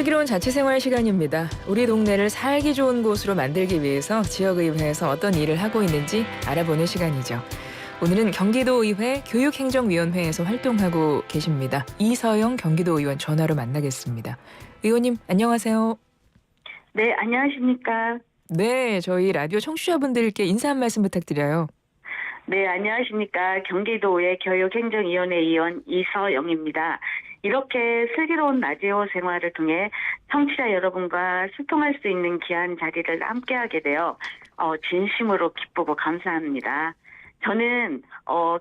슬기로운 자취생활 시간입니다. 우리 동네를 살기 좋은 곳으로 만들기 위해서 지역의회에서 어떤 일을 하고 있는지 알아보는 시간이죠. 오늘은 경기도의회 교육행정위원회에서 활동하고 계십니다. 이서영 경기도의원 전화로 만나겠습니다. 의원님 안녕하세요. 네, 안녕하십니까. 네, 저희 라디오 청취자분들께 인사 한 말씀 부탁드려요. 네, 안녕하십니까. 경기도의 교육행정위원회 위원 이서영입니다. 이렇게 슬기로운 라디오 생활을 통해 청취자 여러분과 소통할 수 있는 귀한 자리를 함께하게 되어 진심으로 기쁘고 감사합니다. 저는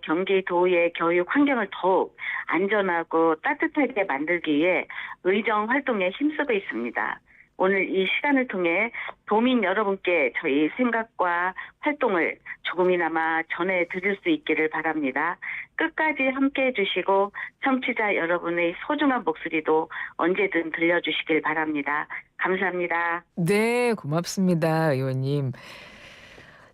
경기도의 교육 환경을 더욱 안전하고 따뜻하게 만들기 위해 의정 활동에 힘쓰고 있습니다. 오늘 이 시간을 통해 도민 여러분께 저희 생각과 활동을 조금이나마 전해드릴 수 있기를 바랍니다. 끝까지 함께해 주시고 청취자 여러분의 소중한 목소리도 언제든 들려주시길 바랍니다. 감사합니다. 네, 고맙습니다, 의원님.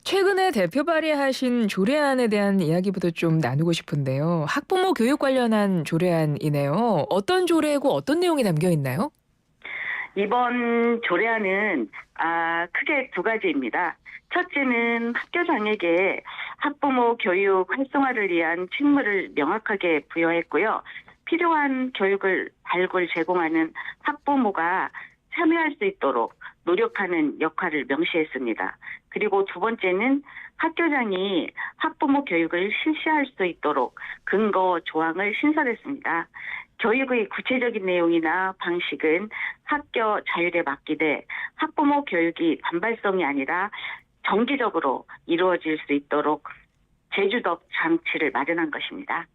최근에 대표 발의하신 조례안에 대한 이야기부터 좀 나누고 싶은데요. 학부모 교육 관련한 조례안이네요. 어떤 조례고 어떤 내용이 담겨 있나요? 이번 조례안은 크게 두 가지입니다. 첫째는 학교장에게 학부모 교육 활성화를 위한 책무를 명확하게 부여했고요. 필요한 교육을 발굴 제공하는 학부모가 참여할 수 있도록 노력하는 역할을 명시했습니다. 그리고 두 번째는 학교장이 학부모 교육을 실시할 수 있도록 근거 조항을 신설했습니다. 교육의 구체적인 내용이나 방식은 학교 자율에 맡기되 학부모 교육이 반발성이 아니라 정기적으로 이루어질 수 있도록 제주도 장치를 마련한 것입니다.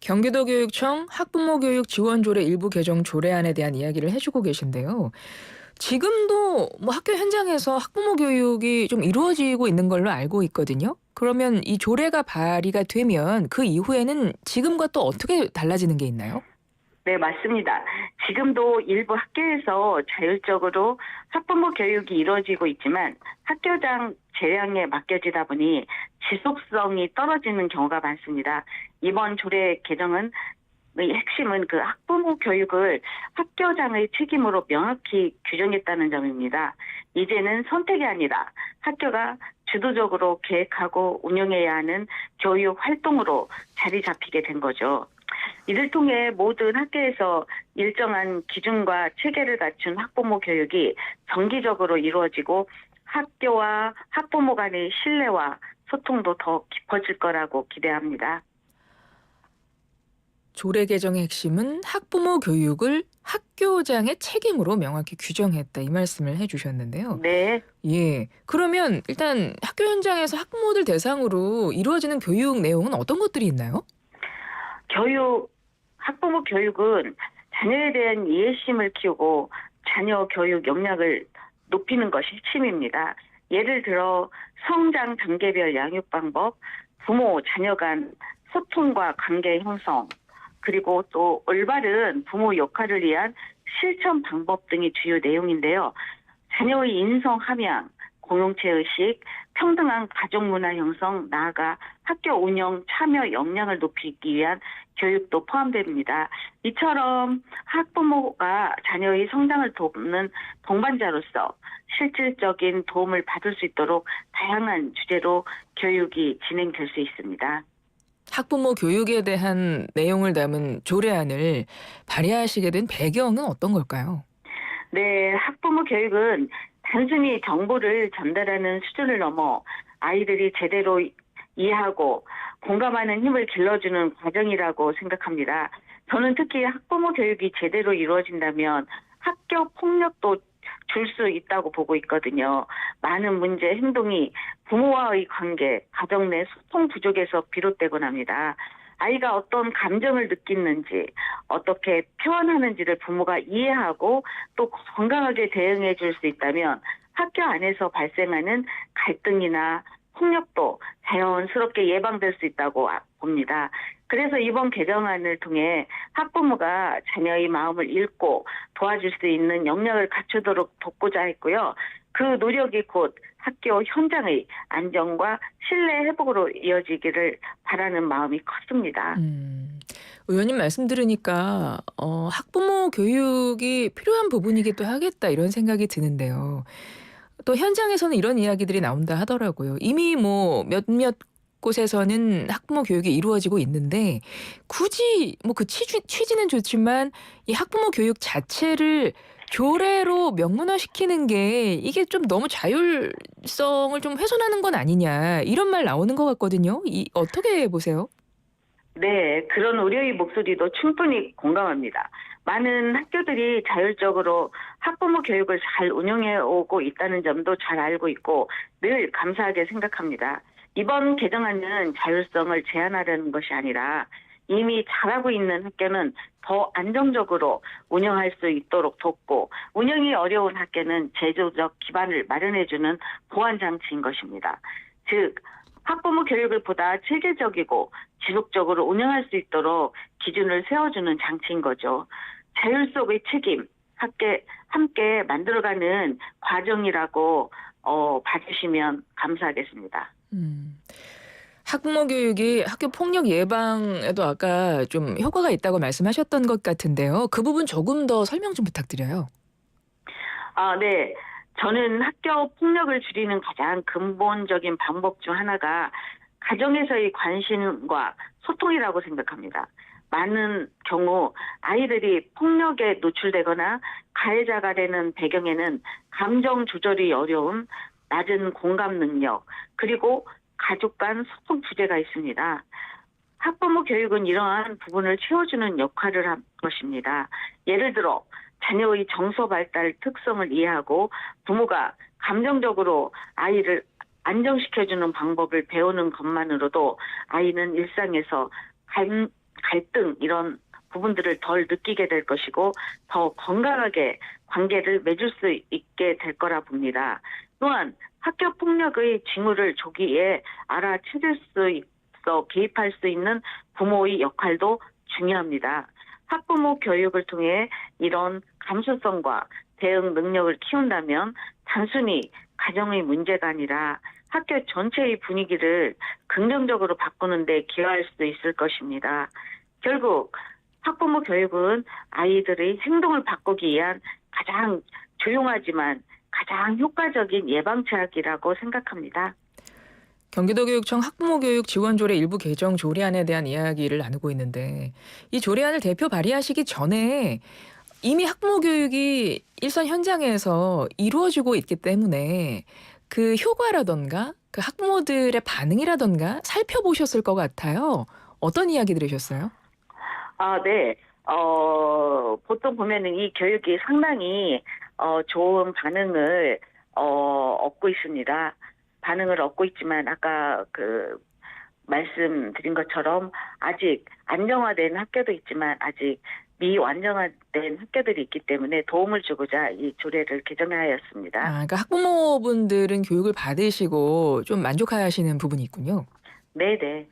경기도교육청 학부모 교육 지원 조례 일부 개정 조례안에 대한 이야기를 해주고 계신데요. 지금도 학교 현장에서 학부모 교육이 좀 이루어지고 있는 걸로 알고 있거든요. 그러면 이 조례가 발의가 되면 그 이후에는 지금과 또 어떻게 달라지는 게 있나요? 네, 맞습니다. 지금도 일부 학교에서 자율적으로 학부모 교육이 이루어지고 있지만 학교장 재량에 맡겨지다 보니 지속성이 떨어지는 경우가 많습니다. 이번 조례 개정은 핵심은 그 학부모 교육을 학교장의 책임으로 명확히 규정했다는 점입니다. 이제는 선택이 아니라 학교가 주도적으로 계획하고 운영해야 하는 교육 활동으로 자리 잡히게 된 거죠. 이를 통해 모든 학교에서 일정한 기준과 체계를 갖춘 학부모 교육이 정기적으로 이루어지고 학교와 학부모 간의 신뢰와 소통도 더 깊어질 거라고 기대합니다. 조례 개정의 핵심은 학부모 교육을 학교장의 책임으로 명확히 규정했다, 이 말씀을 해주셨는데요. 네. 예. 그러면 일단 학교 현장에서 학부모들 대상으로 이루어지는 교육 내용은 어떤 것들이 있나요? 학부모 교육은 자녀에 대한 이해심을 키우고 자녀 교육 역량을 높이는 것이 핵심입니다. 예를 들어 성장 단계별 양육 방법, 부모 자녀 간 소통과 관계 형성, 그리고 또 올바른 부모 역할을 위한 실천 방법 등이 주요 내용인데요. 자녀의 인성 함양, 공동체의식, 평등한 가족 문화 형성, 나아가 학교 운영 참여 역량을 높이기 위한 교육도 포함됩니다. 이처럼 학부모가 자녀의 성장을 돕는 동반자로서 실질적인 도움을 받을 수 있도록 다양한 주제로 교육이 진행될 수 있습니다. 학부모 교육에 대한 내용을 담은 조례안을 발의하시게 된 배경은 어떤 걸까요? 네, 학부모 교육은 단순히 정보를 전달하는 수준을 넘어 아이들이 제대로 이해하고 공감하는 힘을 길러주는 과정이라고 생각합니다. 저는 특히 학부모 교육이 제대로 이루어진다면 학교 폭력도 줄 수 있다고 보고 있거든요. 많은 문제, 행동이 부모와의 관계, 가정 내 소통 부족에서 비롯되곤 합니다. 아이가 어떤 감정을 느끼는지, 어떻게 표현하는지를 부모가 이해하고 또 건강하게 대응해 줄 수 있다면 학교 안에서 발생하는 갈등이나 폭력도 자연스럽게 예방될 수 있다고 봅니다. 그래서 이번 개정안을 통해 학부모가 자녀의 마음을 읽고 도와줄 수 있는 역량을 갖추도록 돕고자 했고요. 그 노력이 곧 학교 현장의 안정과 신뢰 회복으로 이어지기를 바라는 마음이 컸습니다. 의원님 말씀 들으니까 학부모 교육이 필요한 부분이기도 하겠다 이런 생각이 드는데요. 또 현장에서는 이런 이야기들이 나온다 하더라고요. 이미 뭐 몇몇 곳에서는 학부모 교육이 이루어지고 있는데 굳이 뭐 그 취지는 좋지만 이 학부모 교육 자체를 조례로 명문화시키는 게 이게 좀 너무 자율성을 좀 훼손하는 건 아니냐 이런 말 나오는 것 같거든요. 어떻게 보세요? 네, 그런 우려의 목소리도 충분히 공감합니다. 많은 학교들이 자율적으로 학부모 교육을 잘 운영해 오고 있다는 점도 잘 알고 있고 늘 감사하게 생각합니다. 이번 개정안은 자율성을 제한하려는 것이 아니라 이미 잘하고 있는 학교는 더 안정적으로 운영할 수 있도록 돕고 운영이 어려운 학교는 제도적 기반을 마련해주는 보완 장치인 것입니다. 즉, 학부모 교육을 보다 체계적이고 지속적으로 운영할 수 있도록 기준을 세워주는 장치인 거죠. 자율 속의 책임, 함께 만들어가는 과정이라고 봐주시면 감사하겠습니다. 음. 학부모 교육이 학교 폭력 예방에도 아까 좀 효과가 있다고 말씀하셨던 것 같은데요. 그 부분 조금 더 설명 좀 부탁드려요. 네. 저는 학교 폭력을 줄이는 가장 근본적인 방법 중 하나가 가정에서의 관심과 소통이라고 생각합니다. 많은 경우 아이들이 폭력에 노출되거나 가해자가 되는 배경에는 감정 조절이 어려움, 낮은 공감 능력, 그리고 가족 간 소통 부재가 있습니다. 학부모 교육은 이러한 부분을 채워주는 역할을 한 것입니다. 예를 들어 자녀의 정서 발달 특성을 이해하고 부모가 감정적으로 아이를 안정시켜주는 방법을 배우는 것만으로도 아이는 일상에서 갈등 이런 부분들을 덜 느끼게 될 것이고 더 건강하게 관계를 맺을 수 있게 될 거라 봅니다. 또한 학교 폭력의 징후를 조기에 알아채릴 수 있어 개입할 수 있는 부모의 역할도 중요합니다. 학부모 교육을 통해 이런 감수성과 대응 능력을 키운다면 단순히 가정의 문제가 아니라 학교 전체의 분위기를 긍정적으로 바꾸는 데 기여할 수 있을 것입니다. 결국 학부모 교육은 아이들의 행동을 바꾸기 위한 가장 조용하지만 가장 효과적인 예방책이라고 생각합니다. 경기도교육청 학부모교육 지원조례 일부 개정 조례안에 대한 이야기를 나누고 있는데 이 조례안을 대표 발의하시기 전에 이미 학부모 교육이 일선 현장에서 이루어지고 있기 때문에 그 효과라던가 그 학부모들의 반응이라던가 살펴보셨을 것 같아요. 어떤 이야기 들으셨어요? 네. 보통 보면은 이 교육이 상당히 좋은 반응을 얻고 있습니다. 반응을 얻고 있지만 아까 말씀드린 것처럼 아직 안정화된 학교도 있지만 아직 미완전화된 학교들이 있기 때문에 도움을 주고자 이 조례를 개정하였습니다. 그러니까 학부모분들은 교육을 받으시고 좀 만족하시는 부분이 있군요. 네네.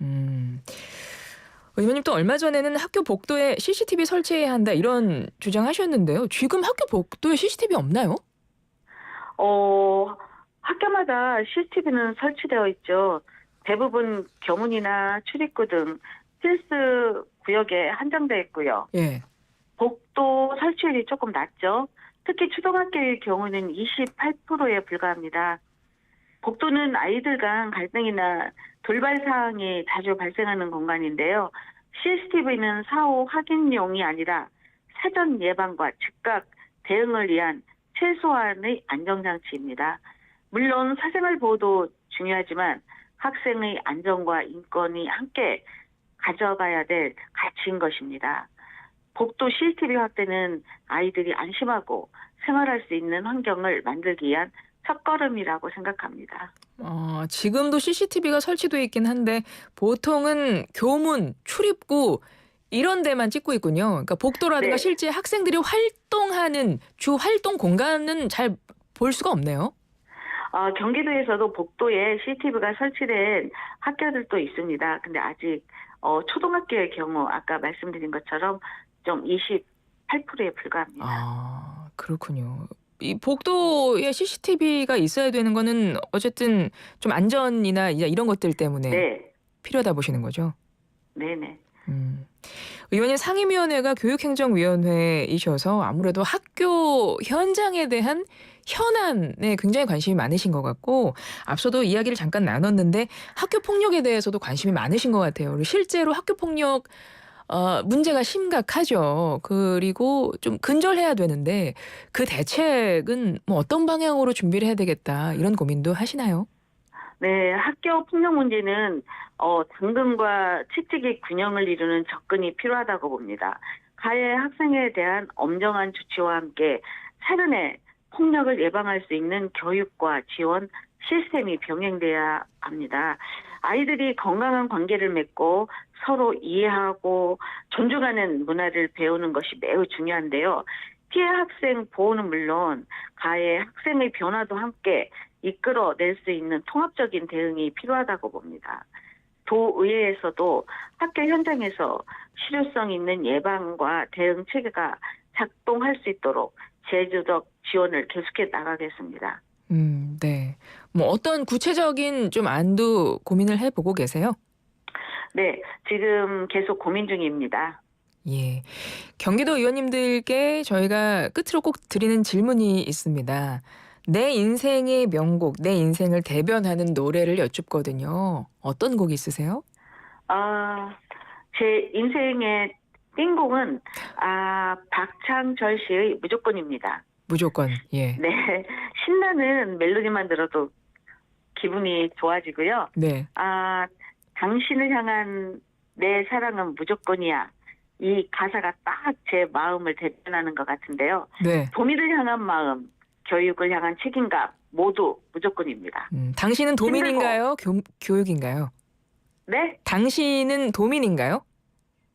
의원님 또 얼마 전에는 학교 복도에 CCTV 설치해야 한다 이런 주장하셨는데요. 지금 학교 복도에 CCTV 없나요? 학교마다 CCTV는 설치되어 있죠. 대부분 교문이나 출입구 등 필수 구역에 한정되어 있고요. 예. 복도 설치율이 조금 낮죠. 특히 초등학교의 경우는 28%에 불과합니다. 복도는 아이들 간 갈등이나 돌발 사항이 자주 발생하는 공간인데요. CCTV는 사후 확인용이 아니라 사전 예방과 즉각 대응을 위한 최소한의 안정장치입니다. 물론 사생활 보호도 중요하지만 학생의 안전과 인권이 함께 가져가야 될 가치인 것입니다. 복도 CCTV 확대는 아이들이 안심하고 생활할 수 있는 환경을 만들기 위한 첫걸음이라고 생각합니다. 지금도 CCTV가 설치되어 있긴 한데 보통은 교문, 출입구 이런 데만 찍고 있군요. 그러니까 복도라든가 네. 실제 학생들이 활동하는 주 활동 공간은 잘 볼 수가 없네요. 경기도에서도 복도에 CCTV가 설치된 학교들도 있습니다. 근데 아직 초등학교의 경우 아까 말씀드린 것처럼 좀 28%에 불과합니다. 그렇군요. 이 복도에 CCTV가 있어야 되는 거는 어쨌든 좀 안전이나 이런 것들 때문에 네. 필요하다 보시는 거죠? 네네. 의원님 상임위원회가 교육행정위원회이셔서 아무래도 학교 현장에 대한 현안에 굉장히 관심이 많으신 것 같고 앞서도 이야기를 잠깐 나눴는데 학교 폭력에 대해서도 관심이 많으신 것 같아요. 그리고 실제로 학교 폭력 문제가 심각하죠. 그리고 좀 근절해야 되는데 그 대책은 뭐 어떤 방향으로 준비를 해야 되겠다 이런 고민도 하시나요? 네, 학교 폭력 문제는 당근과 채찍의 균형을 이루는 접근이 필요하다고 봅니다. 가해 학생에 대한 엄정한 조치와 함께 사전에 폭력을 예방할 수 있는 교육과 지원 시스템이 병행돼야 합니다. 아이들이 건강한 관계를 맺고 서로 이해하고 존중하는 문화를 배우는 것이 매우 중요한데요. 피해 학생 보호는 물론 가해 학생의 변화도 함께 이끌어낼 수 있는 통합적인 대응이 필요하다고 봅니다. 도의회에서도 학교 현장에서 실효성 있는 예방과 대응 체계가 작동할 수 있도록 제도적 지원을 계속해 나가겠습니다. 네. 뭐 어떤 구체적인 좀 안도 고민을 해보고 계세요? 네, 지금 계속 고민 중입니다. 예. 경기도 의원님들께 저희가 끝으로 꼭 드리는 질문이 있습니다. 내 인생의 명곡, 내 인생을 대변하는 노래를 여쭙거든요. 어떤 곡 있으세요? 제 인생의 띵곡은 박창절 씨의 무조건입니다. 무조건. 예. 네, 신나는 멜로디만 들어도 기분이 좋아지고요. 네. 당신을 향한 내 사랑은 무조건이야. 이 가사가 딱 제 마음을 대변하는 것 같은데요. 네. 도민을 향한 마음, 교육을 향한 책임감 모두 무조건입니다. 당신은 도민인가요? 교육인가요? 네? 당신은 도민인가요?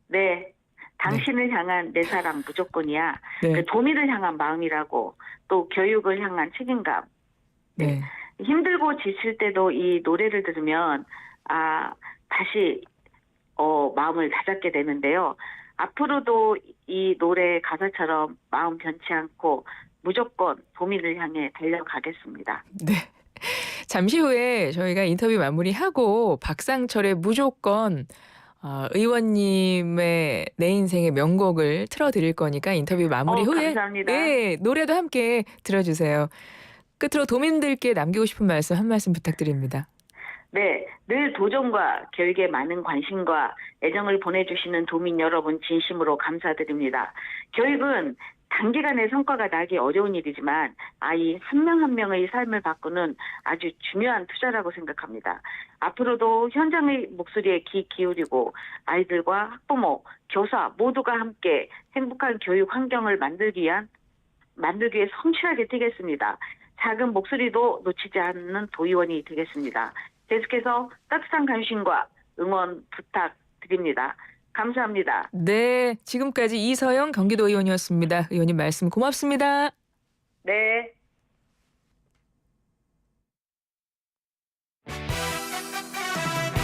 네. 당신을 향한 내 사랑 무조건이야. 네. 그 도민을 향한 마음이라고 또 교육을 향한 책임감. 네. 힘들고 지칠 때도 이 노래를 들으면 다시 마음을 다잡게 되는데요. 앞으로도 이 노래 가사처럼 마음 변치 않고 무조건 도민을 향해 달려가겠습니다. 네. 잠시 후에 저희가 인터뷰 마무리하고 박상철의 무조건 의원님의 내 인생의 명곡을 틀어드릴 거니까 인터뷰 마무리 후에 감사합니다. 네, 노래도 함께 들어주세요. 끝으로 도민들께 남기고 싶은 말씀 한 말씀 부탁드립니다. 네, 늘 도전과 교육에 많은 관심과 애정을 보내주시는 도민 여러분 진심으로 감사드립니다. 교육은 단기간에 성과가 나기 어려운 일이지만 아이 한 명 한 명의 삶을 바꾸는 아주 중요한 투자라고 생각합니다. 앞으로도 현장의 목소리에 귀 기울이고 아이들과 학부모, 교사 모두가 함께 행복한 교육 환경을 만들기 위해 성실하게 뛰겠습니다. 작은 목소리도 놓치지 않는 도의원이 되겠습니다. 계속해서 따뜻한 관심과 응원 부탁드립니다. 감사합니다. 네, 지금까지 이서영 경기도 의원이었습니다. 의원님 말씀 고맙습니다. 네.